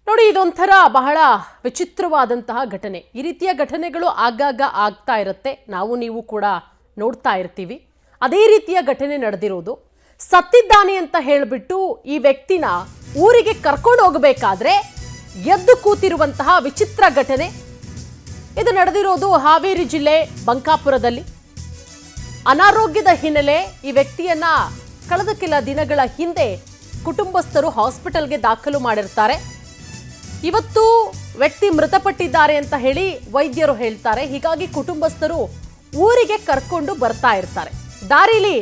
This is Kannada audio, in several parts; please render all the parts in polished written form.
ನೋಡಿ, ಇದೊಂಥರ ಬಹಳ ವಿಚಿತ್ರವಾದಂತಹ ಘಟನೆ. ಈ ರೀತಿಯ ಘಟನೆಗಳು ಆಗಾಗ ಆಗ್ತಾ ಇರುತ್ತೆ, ನಾವು ನೀವು ಕೂಡ ನೋಡ್ತಾ ಇರ್ತೀವಿ. ಅದೇ ರೀತಿಯ ಘಟನೆ ನಡೆದಿರೋದು. ಸತ್ತಿದ್ದಾನೆ ಅಂತ ಹೇಳಿಬಿಟ್ಟು ಈ ವ್ಯಕ್ತಿನ ಊರಿಗೆ ಕರ್ಕೊಂಡು ಹೋಗಬೇಕಾದ್ರೆ ಎದ್ದು ಕೂತಿರುವಂತಹ ವಿಚಿತ್ರ ಘಟನೆ ಇದು ನಡೆದಿರೋದು ಹಾವೇರಿ ಜಿಲ್ಲೆ ಬಂಕಾಪುರದಲ್ಲಿ. ಅನಾರೋಗ್ಯದ ಹಿನ್ನೆಲೆ ಈ ವ್ಯಕ್ತಿಯನ್ನ ಕಳೆದ ಕೆಲ ದಿನಗಳ ಹಿಂದೆ ಕುಟುಂಬಸ್ಥರು ಹಾಸ್ಪಿಟಲ್ಗೆ ದಾಖಲು ಮಾಡಿರ್ತಾರೆ. ಇವತ್ತು ವ್ಯಕ್ತಿ ಮೃತಪಟ್ಟಿದ್ದಾರೆ ಅಂತ ಹೇಳಿ ವೈದ್ಯರು ಹೇಳ್ತಾರೆ. ಹೀಗಾಗಿ ಕುಟುಂಬಸ್ಥರು ಊರಿಗೆ ಕರ್ಕೊಂಡು ಬರ್ತಾ ಇರ್ತಾರೆ. ದಾರಿಲಿ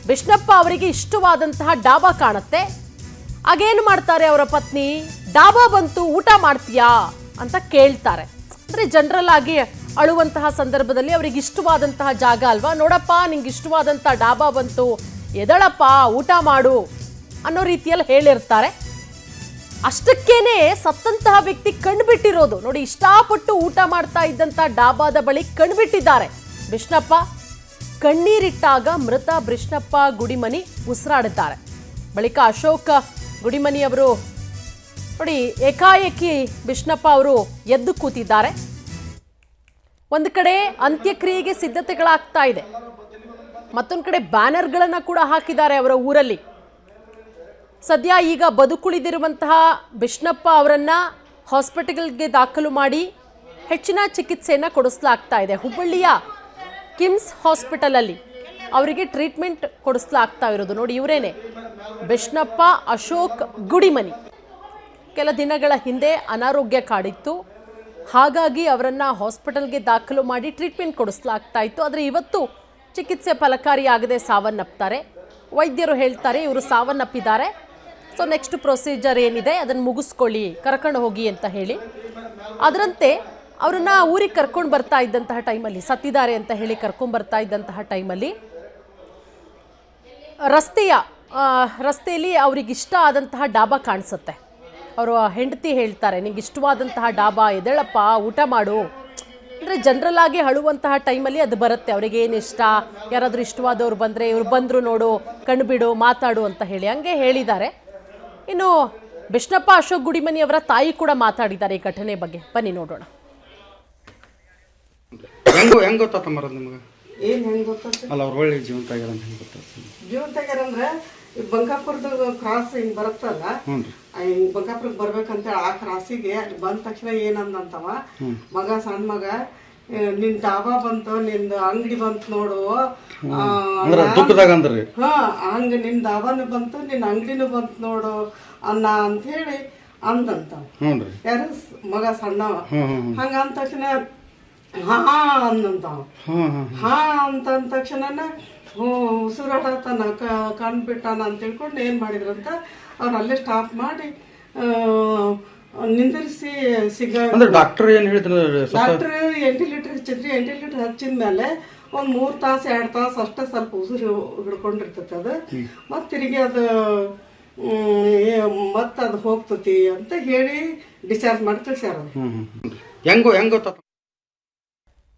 ಬಿಷ್ಣಪ್ಪ ಅವರಿಗೆ ಇಷ್ಟವಾದಂತಹ ಡಾಬಾ ಕಾಣುತ್ತೆ. ಆಗೇನು ಮಾಡ್ತಾರೆ ಅವರ ಪತ್ನಿ, ಡಾಬಾ ಬಂತು ಊಟ ಮಾಡ್ತೀಯಾ ಅಂತ ಕೇಳ್ತಾರೆ. ಅಂದ್ರೆ ಜನರಲ್ ಆಗಿ ಅಳುವಂತಹ ಸಂದರ್ಭದಲ್ಲಿ ಅವರಿಗೆ ಇಷ್ಟವಾದಂತಹ ಜಾಗ ಅಲ್ವಾ, ನೋಡಪ್ಪ ನಿಂಗೆ ಇಷ್ಟವಾದಂತಹ ಡಾಬಾ ಬಂತು, ಎದಳಪ್ಪ ಊಟ ಮಾಡು ಅನ್ನೋ ರೀತಿಯಲ್ಲಿ ಹೇಳಿರ್ತಾರೆ. ಅಷ್ಟಕ್ಕೇನೆ ಸತ್ತಂತಹ ವ್ಯಕ್ತಿ ಕಣ್ಬಿಟ್ಟಿರೋದು ನೋಡಿ. ಇಷ್ಟಪಟ್ಟು ಊಟ ಮಾಡ್ತಾ ಇದ್ದಂತಹ ಡಾಬಾದ ಬಳಿ ಕಣ್ಬಿಟ್ಟಿದ್ದಾರೆ ಬಿಷ್ಣಪ್ಪ. ಕಣ್ಣೀರಿಟ್ಟಾಗ ಮೃತ ಬಿಷ್ಣಪ್ಪ ಗುಡಿಮನಿ ಉಸಿರಾಡುತ್ತಾರೆ. ಬಳಿಕ ಅಶೋಕ್ ಗುಡಿಮನಿ ಅವರು ನೋಡಿ ಏಕಾಏಕಿ ಬಿಷ್ಣಪ್ಪ ಅವರು ಎದ್ದು ಕೂತಿದ್ದಾರೆ. ಒಂದು ಕಡೆ ಅಂತ್ಯಕ್ರಿಯೆಗೆ ಸಿದ್ಧತೆಗಳಾಗ್ತಾ ಇದೆ, ಮತ್ತೊಂದು ಕಡೆ ಬ್ಯಾನರ್ಗಳನ್ನ ಕೂಡ ಹಾಕಿದ್ದಾರೆ ಅವರ ಊರಲ್ಲಿ. ಸದ್ಯ ಈಗ ಬದುಕುಳಿದಿರುವಂತಹ ಬಿಷ್ಣಪ್ಪ ಅವರನ್ನ ಹಾಸ್ಪಿಟಲ್ಗೆ ದಾಖಲು ಮಾಡಿ ಹೆಚ್ಚಿನ ಚಿಕಿತ್ಸೆಯನ್ನು ಕೊಡಿಸಲಾಗ್ತಾ ಇದೆ. ಹುಬ್ಬಳ್ಳಿಯ ಕಿಮ್ಸ್ ಹಾಸ್ಪಿಟಲ್ ಅಲ್ಲಿ ಅವರಿಗೆ ಟ್ರೀಟ್ಮೆಂಟ್ ಕೊಡಿಸಲಾಗ್ತಾ ಇರೋದು. ನೋಡಿ, ಇವರೇನೆ ಬಿಷ್ಣಪ್ಪ ಅಶೋಕ್ ಗುಡಿಮನಿ. ಕೆಲ ದಿನಗಳ ಹಿಂದೆ ಅನಾರೋಗ್ಯ ಕಾಡಿತ್ತು, ಹಾಗಾಗಿ ಅವರನ್ನ ಹಾಸ್ಪಿಟಲ್ಗೆ ದಾಖಲು ಮಾಡಿ ಟ್ರೀಟ್ಮೆಂಟ್ ಕೊಡಿಸಲಾಗ್ತಾ ಇತ್ತು. ಆದರೆ ಇವತ್ತು ಚಿಕಿತ್ಸೆ ಫಲಕಾರಿಯಾಗದೆ ಸಾವನ್ನಪ್ತಾರೆ. ವೈದ್ಯರು ಹೇಳ್ತಾರೆ ಇವರು ಸಾವನ್ನಪ್ಪಿದ್ದಾರೆ, ಸೊ ನೆಕ್ಸ್ಟ್ ಪ್ರೊಸೀಜರ್ ಏನಿದೆ ಅದನ್ನು ಮುಗಿಸ್ಕೊಳ್ಳಿ, ಕರ್ಕೊಂಡು ಹೋಗಿ ಅಂತ ಹೇಳಿ. ಅದರಂತೆ ಅವರನ್ನ ಊರಿಗೆ ಕರ್ಕೊಂಡು ಬರ್ತಾ ಇದ್ದಂತಹ ಟೈಮಲ್ಲಿ, ಸತ್ತಿದ್ದಾರೆ ಅಂತ ಹೇಳಿ ಕರ್ಕೊಂಡು ಬರ್ತಾ ಇದ್ದಂತಹ ಟೈಮಲ್ಲಿ ರಸ್ತೆಯಲ್ಲಿ ಅವ್ರಿಗೆ ಇಷ್ಟ ಆದಂತಹ ಡಾಬಾ ಕಾಣಿಸುತ್ತೆ. ಅವರು ಹೆಂಡತಿ ಹೇಳ್ತಾರೆ, ನಿಂಗೆ ಇಷ್ಟವಾದಂತಹ ಡಾಬಾ, ಎದೇಳಪ್ಪ ಊಟ ಮಾಡು. ಅಂದರೆ ಜನರಲ್ ಆಗಿ ಅಳುವಂತಹ ಟೈಮಲ್ಲಿ ಅದು ಬರುತ್ತೆ. ಅವರಿಗೆ ಏನು ಇಷ್ಟ, ಯಾರಾದರೂ ಇಷ್ಟವಾದವ್ರು ಬಂದರೆ ಇವ್ರು ಬಂದರು ನೋಡು, ಕಣ್ಬಿಡು, ಮಾತಾಡು ಅಂತ ಹೇಳಿ ಹಂಗೆ ಹೇಳಿದ್ದಾರೆ. ಇನ್ನು ಬಿಷ್ಣಪ್ಪ ಅಶೋಕ್ ಗುಡಿಮನಿ ಅವರ ತಾಯಿ ಕೂಡ ಮಾತಾಡಿದ್ದಾರೆ ಈ ಘಟನೆ ಬಗ್ಗೆ. ಬನ್ನಿ ನೋಡೋಣ. ಹೆಂಗ್ ಗೊತ್ತಾತ ನಿಮ್ಗೆ? ಏನ್ ಹೆಂಗ್ ಗೊತ್ತಾತ? ಅಲ್ಲ ಅವ್ರ ಒಳ್ಳೆ ಜೀವಂತ ಆಗ್ಯಾರ ಅಂತ ಹೆಂಗ್ ಗೊತ್ತಾತ? ಜೀವಂತ ಆಗ್ಯಾರಂದ್ರ ಬಂಕಾಪುರದ ಕ್ರಾಸ್ ಹಿಂಗ್ ಬರುತ್ತಲ್ಲ, ಹಿಂಗ್ ಬಂಕಾಪುರಕ್ಕೆ ಬರ್ಬೇಕಂತ ಆ ಕ್ರಾಸಿಗೆ ಅಲ್ಲಿ ಬಂದ ತಕ್ಷಣ ಏನಂದಂತವ ಮಗ, ಸಣ್ಣ ಮಗ, ನಿನ್ ಡಾಬಾ ಬಂತು, ನಿಂದ ಅಂಗಡಿ ಬಂತು ನೋಡು, ಹಂಗ ನಿನ್ ಡಾಬಾನು ಬಂತು, ನಿನ್ ಅಂಗಡಿನೂ ಬಂತು ನೋಡು ಅನ್ನ ಅಂತ ಹೇಳಿ ಅಂದಂತ. ಯಾರು ಮಗ ಸಣ್ಣವ. ಹಂಗ ಅಂದ ತಕ್ಷಣ ಹಾ ಅಂದಂತಾವ. ಹಾ ಅಂತ ಅಂದ ತಕ್ಷಣ ಉಸಿರಾಡತನ ಕಂಡ್ಬಿಟ್ಟಾನ ಅಂತ ತಿಳ್ಕೊಂಡು ಏನ್ ಮಾಡಿದ್ರಂತ ಅವ್ರು ಅಲ್ಲೇ ಸ್ಟಾಪ್ ಮಾಡಿ ನಿಂದಿರಿಸಿ ಡಾಕ್ಟರ್ ಏನ್ ಹೇಳಿದ್ರು? Doctor 8 litre ಹಚ್ಚಿದ್ರಿ. 8 ಲೀಟರ್ ಹಚ್ಚಿದ ಮೇಲೆ ಒಂದ್ 3 ತಾಸು 2 ತಾಸು ಅಷ್ಟೇ ಸ್ವಲ್ಪ ಉಸಿರು ಹಿಡ್ಕೊಂಡಿರ್ತೈತಿ ಅದು. ಮತ್ ತಿರುಗಿ ಅದು ಮತ್ ಅದು ಹೋಗ್ತತಿ ಅಂತ ಹೇಳಿ ಡಿಸ್ಚಾರ್ಜ್ ಮಾಡಿ ಕಳ್ಸ್ಯಾರ.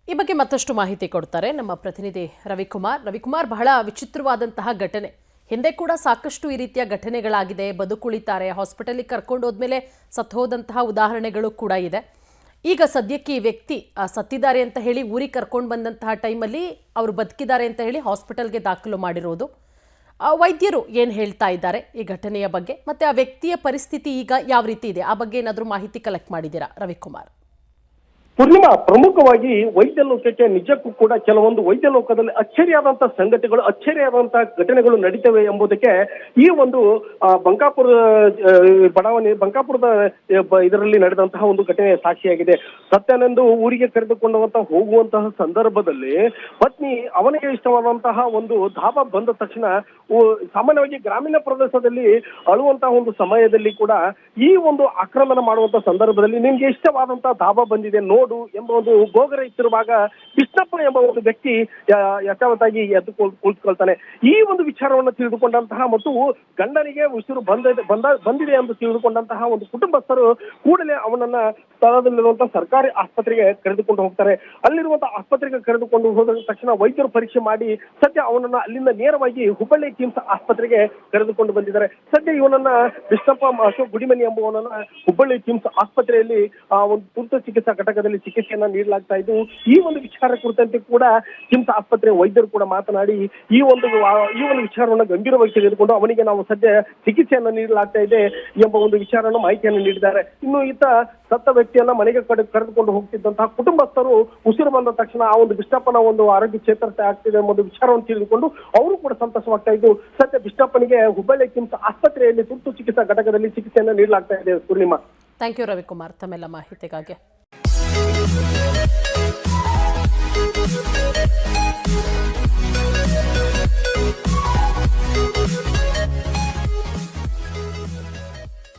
ಈ ಬಗ್ಗೆ ಮತ್ತಷ್ಟು ಮಾಹಿತಿ ಕೊಡ್ತಾರೆ ನಮ್ಮ ಪ್ರತಿನಿಧಿ ರವಿಕುಮಾರ್. ರವಿಕುಮಾರ್, ಬಹಳ ವಿಚಿತ್ರವಾದಂತಹ ಘಟನೆ. ಹಿಂದೆ ಕೂಡ ಸಾಕಷ್ಟು ಈ ರೀತಿಯ ಘಟನೆಗಳಾಗಿದೆ. ಬದುಕುಳಿತಾರೆ, ಹಾಸ್ಪಿಟಲಿಗೆ ಕರ್ಕೊಂಡು ಹೋದ್ಮೇಲೆ ಸತ್ತು ಹೋದಂತಹ ಉದಾಹರಣೆಗಳು ಕೂಡ ಇದೆ. ಈಗ ಸದ್ಯಕ್ಕೆ ಈ ವ್ಯಕ್ತಿ ಸತ್ತಿದ್ದಾರೆ ಅಂತ ಹೇಳಿ ಊರಿಗೆ ಕರ್ಕೊಂಡು ಬಂದಂತಹ ಟೈಮಲ್ಲಿ ಅವರು ಬದುಕಿದ್ದಾರೆ ಅಂತ ಹೇಳಿ ಹಾಸ್ಪಿಟಲ್ಗೆ ದಾಖಲು ಮಾಡಿರೋದು. ವೈದ್ಯರು ಏನು ಹೇಳ್ತಾ ಇದ್ದಾರೆ ಈ ಘಟನೆಯ ಬಗ್ಗೆ, ಮತ್ತೆ ಆ ವ್ಯಕ್ತಿಯ ಪರಿಸ್ಥಿತಿ ಈಗ ಯಾವ ರೀತಿ ಇದೆ, ಆ ಬಗ್ಗೆ ಏನಾದರೂ ಮಾಹಿತಿ ಕಲೆಕ್ಟ್ ಮಾಡಿದ್ದೀರಾ ರವಿಕುಮಾರ್? ಪೂರ್ಣಿಮಾ, ಪ್ರಮುಖವಾಗಿ ವೈದ್ಯ ಲೋಕಕ್ಕೆ ನಿಜಕ್ಕೂ ಕೂಡ ಕೆಲವೊಂದು ವೈದ್ಯ ಲೋಕದಲ್ಲಿ ಅಚ್ಚರಿಯಾದಂತಹ ಸಂಗತಿಗಳು, ಅಚ್ಚರಿಯಾದಂತಹ ಘಟನೆಗಳು ನಡೀತವೆ ಎಂಬುದಕ್ಕೆ ಈ ಒಂದು ಬಂಕಾಪುರ ಬಡಾವಣೆ, ಬಂಕಾಪುರದ ಇದರಲ್ಲಿ ನಡೆದಂತಹ ಒಂದು ಘಟನೆ ಸಾಕ್ಷಿಯಾಗಿದೆ. ಸತ್ಯಾನಂದ್ ಊರಿಗೆ ಕರೆದುಕೊಂಡಂತಹ ಹೋಗುವಂತಹ ಸಂದರ್ಭದಲ್ಲಿ ಪತ್ನಿ ಅವನಿಗೆ ಇಷ್ಟವಾದಂತಹ ಒಂದು ಧಾಬಾ ಬಂದ ತಕ್ಷಣ ಸಾಮಾನ್ಯವಾಗಿ ಗ್ರಾಮೀಣ ಪ್ರದೇಶದಲ್ಲಿ ಅಳುವಂತಹ ಒಂದು ಸಮಯದಲ್ಲಿ ಕೂಡ ಈ ಒಂದು ಆಕ್ರಮಣ ಮಾಡುವಂತಹ ಸಂದರ್ಭದಲ್ಲಿ ನಿಮ್ಗೆ ಇಷ್ಟವಾದಂತಹ ಧಾಬಾ ಬಂದಿದೆ ನೋಡು ಮಾಡು ಎಂಬ ಒಂದು ಗೋಗರ ಇತ್ತಿರುವಾಗ ಕೃಷ್ಣಪ್ಪ ಎಂಬ ಒಂದು ವ್ಯಕ್ತಿ ಯಥಾವತ್ತಾಗಿ ಎದ್ದು ಕುಳಿತುಕೊಳ್ತಾನೆ. ಈ ಒಂದು ವಿಚಾರವನ್ನು ತಿಳಿದುಕೊಂಡಂತಹ ಮತ್ತು ಗಂಡನಿಗೆ ಉಸಿರು ಬಂದಿದೆ ಎಂದು ತಿಳಿದುಕೊಂಡಂತಹ ಒಂದು ಕುಟುಂಬಸ್ಥರು ಕೂಡಲೇ ಅವನನ್ನ ಸ್ಥಳದಲ್ಲಿರುವಂತಹ ಸರ್ಕಾರಿ ಆಸ್ಪತ್ರೆಗೆ ಕರೆದುಕೊಂಡು ಹೋಗ್ತಾರೆ. ಅಲ್ಲಿರುವಂತಹ ಆಸ್ಪತ್ರೆಗೆ ಕರೆದುಕೊಂಡು ಹೋದ ತಕ್ಷಣ ವೈದ್ಯರು ಪರೀಕ್ಷೆ ಮಾಡಿ ಸದ್ಯ ಅವನನ್ನ ಅಲ್ಲಿಂದ ನೇರವಾಗಿ ಹುಬ್ಬಳ್ಳಿ ಕಿಮ್ಸ್ ಆಸ್ಪತ್ರೆಗೆ ಕರೆದುಕೊಂಡು ಬಂದಿದ್ದಾರೆ. ಸದ್ಯ ಇವನನ್ನ ಕೃಷ್ಣಪ್ಪ ಅಶೋಕ್ ಗುಡಿಮನಿ ಎಂಬುವನನ್ನ ಹುಬ್ಬಳ್ಳಿ ಕಿಮ್ಸ್ ಆಸ್ಪತ್ರೆಯಲ್ಲಿ ಒಂದು ತುರ್ತು ಚಿಕಿತ್ಸಾ ಘಟಕದಲ್ಲಿ ಚಿಕಿತ್ಸೆಯನ್ನ ನೀಡಲಾಗ್ತಾ ಇದ್ದು, ಈ ಒಂದು ವಿಚಾರ ಕುರಿತಂತೆ ಕೂಡ ಕಿಮ್ಸ್ ಆಸ್ಪತ್ರೆ ವೈದ್ಯರು ಕೂಡ ಮಾತನಾಡಿ ಈ ಒಂದು ವಿಚಾರವನ್ನು ಗಂಭೀರವಾಗಿ ತೆಗೆದುಕೊಂಡು ಅವನಿಗೆ ನಾವು ಸದ್ಯ ಚಿಕಿತ್ಸೆಯನ್ನ ನೀಡಲಾಗ್ತಾ ಇದೆ ಎಂಬ ಒಂದು ವಿಚಾರವನ್ನು ಮಾಹಿತಿಯನ್ನು ನೀಡಿದ್ದಾರೆ. ಇನ್ನು ಈತ ಸತ್ತ ವ್ಯಕ್ತಿಯನ್ನ ಮನೆಗೆ ಕರೆದುಕೊಂಡು ಹೋಗ್ತಿದ್ದಂತಹ ಕುಟುಂಬಸ್ಥರು ಉಸಿರು ಬಂದ ತಕ್ಷಣ ಆ ಒಂದು ಕೃಷ್ಣಪ್ಪನ ಒಂದು ಆರೋಗ್ಯ ಚೇತರಿಕೆ ಆಗ್ತಿದೆ ಎಂಬ ಒಂದು ವಿಚಾರವನ್ನು ತಿಳಿದುಕೊಂಡು ಅವರು ಕೂಡ ಸಂತಸವಾಗ್ತಾ ಇದ್ದು, ಸದ್ಯ ಕೃಷ್ಣಪ್ಪನಿಗೆ ಹುಬ್ಬಳ್ಳಿ ಕಿಮ್ಸ್ ಆಸ್ಪತ್ರೆಯಲ್ಲಿ ತುರ್ತು ಚಿಕಿತ್ಸಾ ಘಟಕದಲ್ಲಿ ಚಿಕಿತ್ಸೆಯನ್ನು ನೀಡಲಾಗ್ತಾ ಇದೆ. ಪೂರ್ಣಿಮಾ, ಥ್ಯಾಂಕ್ ಯು ರವಿಕುಮಾರ್ ತಮ್ಮೆಲ್ಲ ಮಾಹಿತಿಗಾಗಿ.